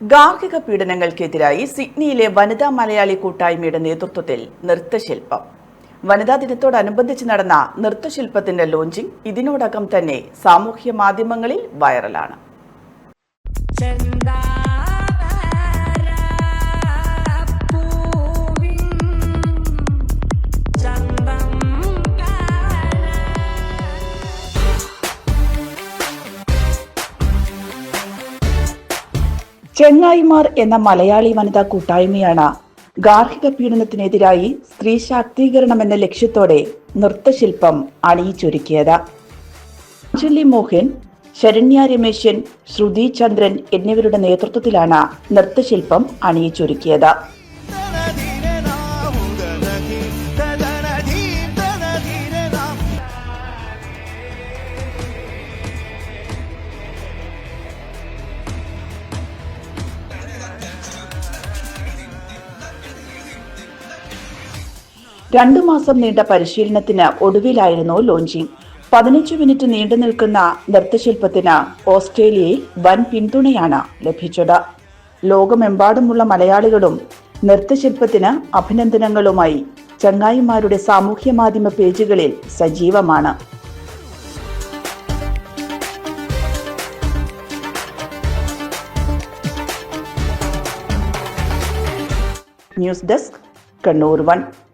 ഗാർഹിക പീഡനങ്ങൾക്കെതിരായി സിഡ്നിയിലെ വനിതാ മലയാളി കൂട്ടായ്മയുടെ നേതൃത്വത്തിൽ നൃത്തശില്പം. വനിതാ ദിനത്തോടനുബന്ധിച്ച് നടന്ന നൃത്തശില്പത്തിന്റെ ലോഞ്ചിംഗ് ഇതിനോടകം തന്നെ സാമൂഹ്യ മാധ്യമങ്ങളിൽ വൈറലാണ്. ചെങ്ങായിമാർ എന്ന മലയാളി വനിതാ കൂട്ടായ്മയാണ് ഗാർഹിക പീഡനത്തിനെതിരായി സ്ത്രീ ശാക്തീകരണം എന്ന ലക്ഷ്യത്തോടെ നൃത്തശില്പം അണിയിച്ചൊരുക്കിയത്. അഞ്ജലി മോഹൻ, ശരണ്യ രമേശൻ, ശ്രുതി ചന്ദ്രൻ എന്നിവരുടെ നേതൃത്വത്തിലാണ് നൃത്തശില്പം അണിയിച്ചൊരുക്കിയത്. രണ്ടു മാസം നീണ്ട പരിശീലനത്തിന് ഒടുവിലായിരുന്നു ലോഞ്ചിംഗ്. 15 മിനിറ്റ് നീണ്ടു നിൽക്കുന്ന നൃത്തശില്പത്തിന് ഓസ്ട്രേലിയയിൽ വൻ പിന്തുണയാണ് ലഭിച്ചത്. ലോകമെമ്പാടുമുള്ള മലയാളികളും നൃത്തശില്പത്തിന് അഭിനന്ദനങ്ങളുമായി ചങ്ങായിമാരുടെ സാമൂഹ്യ മാധ്യമ പേജുകളിൽ സജീവമാണ്. News desk, Kannur 1.